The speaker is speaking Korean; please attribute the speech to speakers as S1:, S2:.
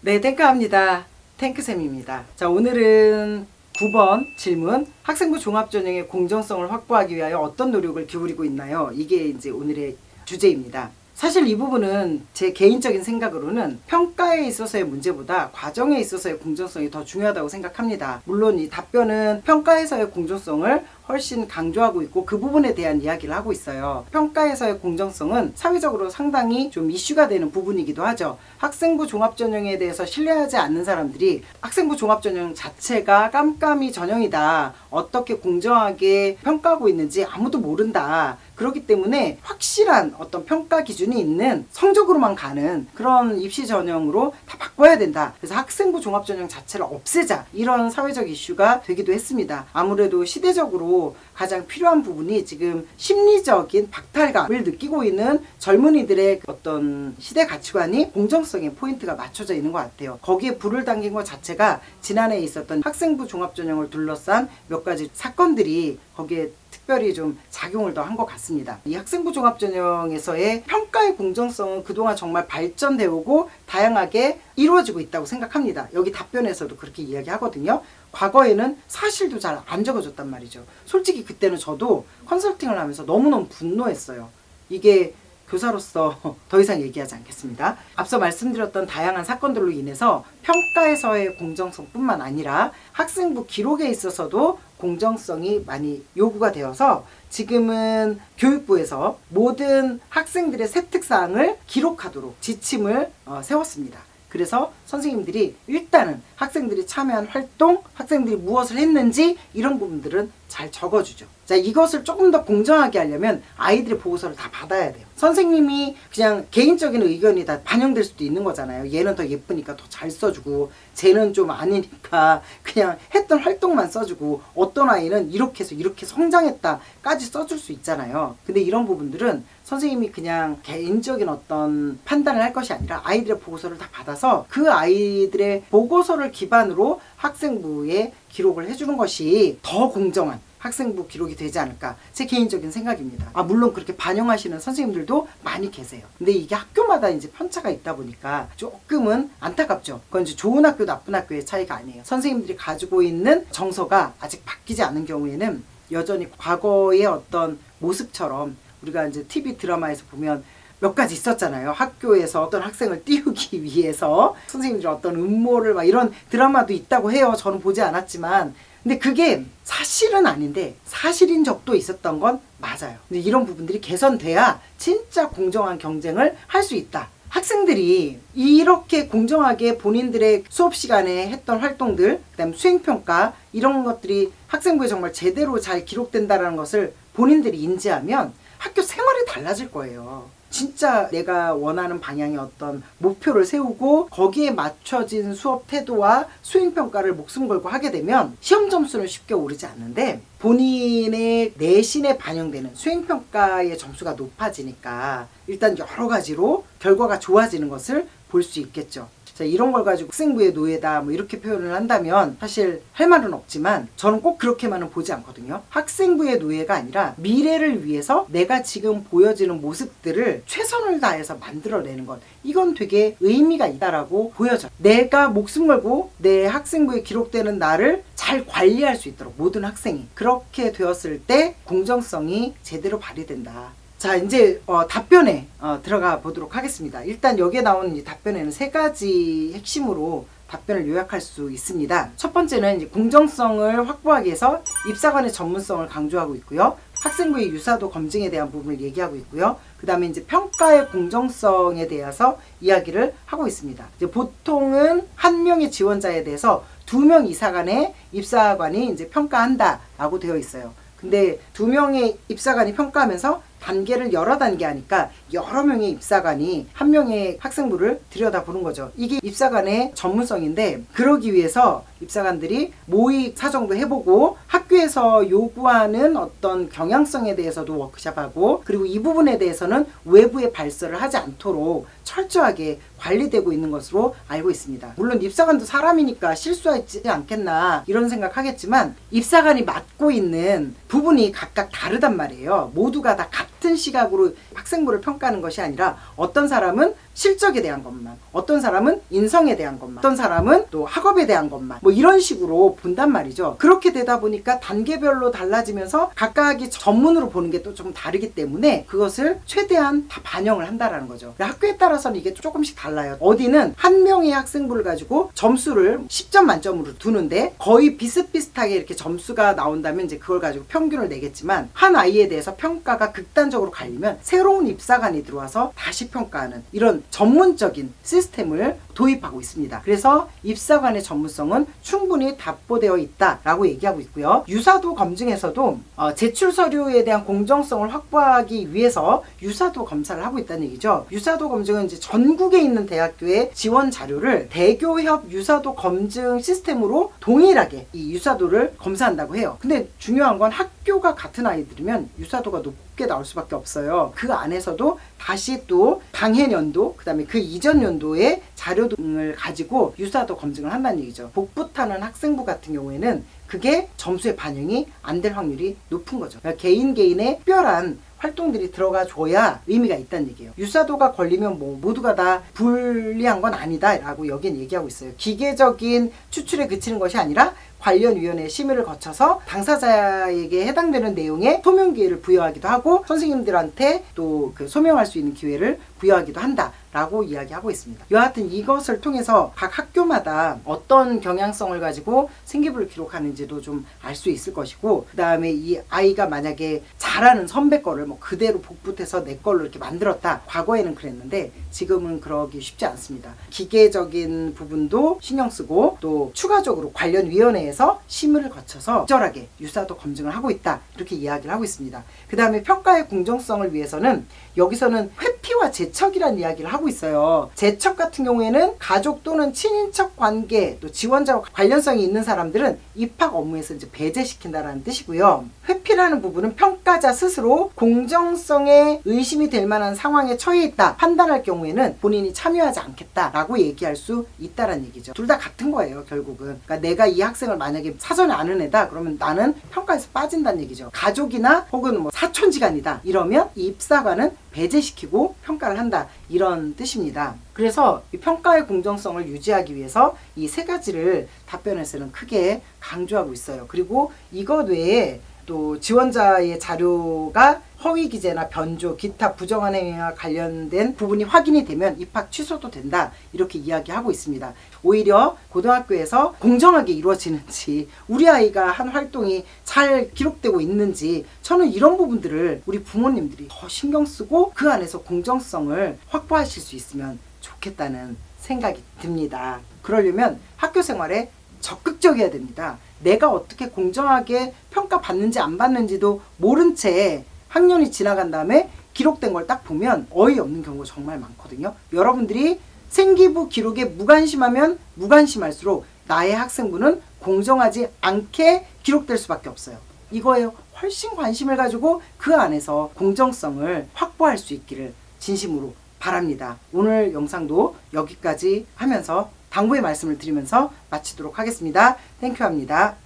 S1: 네, 탱크합니다. 탱크쌤입니다. 자, 오늘은 9번 질문. 학생부 종합전형의 공정성을 확보하기 위하여 어떤 노력을 기울이고 있나요? 이게 이제 오늘의 주제입니다. 사실 이 부분은 제 개인적인 생각으로는 평가에 있어서의 문제보다 과정에 있어서의 공정성이 더 중요하다고 생각합니다. 물론 이 답변은 평가에서의 공정성을 훨씬 강조하고 있고 그 부분에 대한 이야기를 하고 있어요. 평가에서의 공정성은 사회적으로 상당히 좀 이슈가 되는 부분이기도 하죠. 학생부 종합전형에 대해서 신뢰하지 않는 사람들이 학생부 종합전형 자체가 깜깜이 전형이다, 어떻게 공정하게 평가하고 있는지 아무도 모른다, 그렇기 때문에 확실한 어떤 평가 기준이 있는 성적으로만 가는 그런 입시 전형으로 다 바꿔야 된다. 그래서 학생부 종합전형 자체를 없애자, 이런 사회적 이슈가 되기도 했습니다. 아무래도 시대적으로 가장 필요한 부분이 지금 심리적인 박탈감을 느끼고 있는 젊은이들의 어떤 시대 가치관이 공정성의 포인트가 맞춰져 있는 것 같아요. 거기에 불을 당긴 것 자체가 지난해 있었던 학생부 종합전형을 둘러싼 몇 가지 사건들이 거기에 특별히 좀 작용을 더 한 것 같습니다. 이 학생부 종합전형에서의 평가의 공정성은 그동안 정말 발전되어 오고 다양하게 이루어지고 있다고 생각합니다. 여기 답변에서도 그렇게 이야기하거든요. 과거에는 사실도 잘 안 적어줬단 말이죠. 솔직히 그때는 저도 컨설팅을 하면서 너무너무 분노했어요. 이게 교사로서 더 이상 얘기하지 않겠습니다. 앞서 말씀드렸던 다양한 사건들로 인해서 평가에서의 공정성뿐만 아니라 학생부 기록에 있어서도 공정성이 많이 요구가 되어서 지금은 교육부에서 모든 학생들의 세특사항을 기록하도록 지침을 세웠습니다. 그래서 선생님들이 일단은 학생들이 참여한 활동, 학생들이 무엇을 했는지 이런 부분들은 잘 적어주죠. 자, 이것을 조금 더 공정하게 하려면 아이들의 보고서를 다 받아야 돼요. 선생님이 그냥 개인적인 의견이 다 반영될 수도 있는 거잖아요. 얘는 더 예쁘니까 더 잘 써주고, 쟤는 좀 아니니까 그냥 했던 활동만 써주고, 어떤 아이는 이렇게 해서 이렇게 성장했다까지 써줄 수 있잖아요. 근데 이런 부분들은 선생님이 그냥 개인적인 어떤 판단을 할 것이 아니라 아이들의 보고서를 다 받아서 그 아이들의 보고서를 기반으로 학생부에 기록을 해주는 것이 더 공정한 학생부 기록이 되지 않을까, 제 개인적인 생각입니다. 물론 그렇게 반영하시는 선생님들도 많이 계세요. 근데 이게 학교마다 이제 편차가 있다 보니까 조금은 안타깝죠. 그건 이제 좋은 학교, 나쁜 학교의 차이가 아니에요. 선생님들이 가지고 있는 정서가 아직 바뀌지 않은 경우에는 여전히 과거의 어떤 모습처럼 우리가 이제 TV 드라마에서 보면 몇 가지 있었잖아요. 학교에서 어떤 학생을 띄우기 위해서 선생님들이 어떤 음모를 막 이런 드라마도 있다고 해요. 저는 보지 않았지만. 근데 그게 사실은 아닌데 사실인 적도 있었던 건 맞아요. 근데 이런 부분들이 개선돼야 진짜 공정한 경쟁을 할 수 있다. 학생들이 이렇게 공정하게 본인들의 수업 시간에 했던 활동들, 그다음 수행평가, 이런 것들이 학생부에 정말 제대로 잘 기록된다는 것을 본인들이 인지하면 학교 생활이 달라질 거예요. 진짜 내가 원하는 방향의 어떤 목표를 세우고 거기에 맞춰진 수업 태도와 수행평가를 목숨 걸고 하게 되면 시험 점수는 쉽게 오르지 않는데 본인의 내신에 반영되는 수행평가의 점수가 높아지니까 일단 여러 가지로 결과가 좋아지는 것을 볼 수 있겠죠. 자, 이런 걸 가지고 학생부의 노예다 뭐 이렇게 표현을 한다면 사실 할 말은 없지만 저는 꼭 그렇게만은 보지 않거든요. 학생부의 노예가 아니라 미래를 위해서 내가 지금 보여지는 모습들을 최선을 다해서 만들어내는 것, 이건 되게 의미가 있다라고 보여져요. 내가 목숨 걸고 내 학생부에 기록되는 나를 잘 관리할 수 있도록 모든 학생이 그렇게 되었을 때 공정성이 제대로 발휘된다. 자, 이제 답변에 들어가 보도록 하겠습니다. 일단 여기에 나오는 이 답변에는 세 가지 핵심으로 답변을 요약할 수 있습니다. 첫 번째는 이제 공정성을 확보하기 위해서 입사관의 전문성을 강조하고 있고요. 학생부의 유사도 검증에 대한 부분을 얘기하고 있고요. 그 다음에 이제 평가의 공정성에 대해서 이야기를 하고 있습니다. 이제 보통은 한 명의 지원자에 대해서 2명 이상의 입사관이 이제 평가한다라고 되어 있어요. 근데 2명의 입사관이 평가하면서 단계를 여러 단계 하니까 여러 명의 입사관이 한 명의 학생부를 들여다보는 거죠. 이게 입사관의 전문성인데, 그러기 위해서 입사관들이 모의 사정도 해보고 학교에서 요구하는 어떤 경향성에 대해서도 워크숍하고, 그리고 이 부분에 대해서는 외부에 발설을 하지 않도록 철저하게 관리되고 있는 것으로 알고 있습니다. 물론 입사관도 사람이니까 실수하지 않겠나 이런 생각하겠지만 입사관이 맡고 있는 부분이 각각 다르단 말이에요. 모두가 다 같은 같은 시각으로 학생부를 평가하는 것이 아니라 어떤 사람은 실적에 대한 것만, 어떤 사람은 인성에 대한 것만, 어떤 사람은 또 학업에 대한 것만 뭐 이런 식으로 본단 말이죠. 그렇게 되다 보니까 단계별로 달라지면서 각각이 전문으로 보는 게 또 좀 다르기 때문에 그것을 최대한 다 반영을 한다라는 거죠. 학교에 따라서는 이게 조금씩 달라요. 어디는 한 명의 학생부를 가지고 점수를 10점 만점으로 두는데 거의 비슷비슷하게 이렇게 점수가 나온다면 이제 그걸 가지고 평균을 내겠지만 한 아이에 대해서 평가가 극단적으로 갈리면 새로운 입사관이 들어와서 다시 평가하는 이런 전문적인 시스템을 도입하고 있습니다. 그래서 입사관의 전문성은 충분히 답보되어 있다라고 얘기하고 있고요. 유사도 검증에서도 제출 서류에 대한 공정성을 확보하기 위해서 유사도 검사를 하고 있다는 얘기죠. 유사도 검증은 이제 전국에 있는 대학교의 지원 자료를 대교협 유사도 검증 시스템으로 동일하게 이 유사도를 검사한다고 해요. 근데 중요한 건 학교가 같은 아이들이면 유사도가 높게 나올 수밖에 없어요. 그 안에서도 다시 또 당해 연도, 그 다음에 그 이전 연도의 자료 등을 가지고 유사도 검증을 한다는 얘기죠. 복붙하는 학생부 같은 경우에는 그게 점수에 반영이 안 될 확률이 높은 거죠. 그러니까 개인의 특별한 활동들이 들어가 줘야 의미가 있다는 얘기예요. 유사도가 걸리면 뭐 모두가 다 불리한 건 아니다 라고 여긴 얘기하고 있어요. 기계적인 추출에 그치는 것이 아니라 관련 위원회의 심의를 거쳐서 당사자에게 해당되는 내용의 소명 기회를 부여하기도 하고 선생님들한테 또 그 소명할 수 있는 기회를 부여하기도 한다 라고 이야기하고 있습니다. 여하튼 이것을 통해서 각 학교마다 어떤 경향성을 가지고 생기부를 기록하는지도 좀 알 수 있을 것이고, 그 다음에 이 아이가 만약에 잘하는 선배 거를 뭐 그대로 복붙해서 내 걸로 이렇게 만들었다, 과거에는 그랬는데 지금은 그러기 쉽지 않습니다. 기계적인 부분도 신경 쓰고 또 추가적으로 관련 위원회에서 심의를 거쳐서 적절하게 유사도 검증을 하고 있다, 이렇게 이야기를 하고 있습니다. 그 다음에 평가의 공정성을 위해서는 여기서는 회피와 제척이라는 이야기를 하고 있어요. 제척 같은 경우에는 가족 또는 친인척 관계, 또 지원자와 관련성이 있는 사람들은 입학 업무에서 이제 배제시킨다라는 뜻이고요. 회피라는 부분은 평가자 스스로 공정성에 의심이 될 만한 상황에 처해 있다 판단할 경우에는 본인이 참여하지 않겠다라고 얘기할 수 있다라는 얘기죠. 둘 다 같은 거예요, 결국은. 그러니까 내가 이 학생을 만약에 사전에 아는 애다 그러면 나는 평가에서 빠진다는 얘기죠. 가족이나 혹은 뭐 사촌지간이다 이러면 이 입사관은 배제시키고 평가를 한다, 이런 뜻입니다. 그래서 이 평가의 공정성을 유지하기 위해서 이 세 가지를 답변에서는 크게 강조하고 있어요. 그리고 이것 외에 또 지원자의 자료가 허위 기재나 변조, 기타 부정한 행위와 관련된 부분이 확인이 되면 입학 취소도 된다, 이렇게 이야기하고 있습니다. 오히려 고등학교에서 공정하게 이루어지는지, 우리 아이가 한 활동이 잘 기록되고 있는지, 저는 이런 부분들을 우리 부모님들이 더 신경 쓰고 그 안에서 공정성을 확보하실 수 있으면 좋겠다는 생각이 듭니다. 그러려면 학교 생활에 적극적이어야 됩니다. 내가 어떻게 공정하게 평가받는지 안 받는지도 모른 채 학년이 지나간 다음에 기록된 걸 딱 보면 어이없는 경우가 정말 많거든요. 여러분들이 생기부 기록에 무관심하면 무관심할수록 나의 학생부는 공정하지 않게 기록될 수밖에 없어요. 이거에 훨씬 관심을 가지고 그 안에서 공정성을 확보할 수 있기를 진심으로 바랍니다. 오늘 영상도 여기까지 하면서 당부의 말씀을 드리면서 마치도록 하겠습니다. 땡큐 합니다.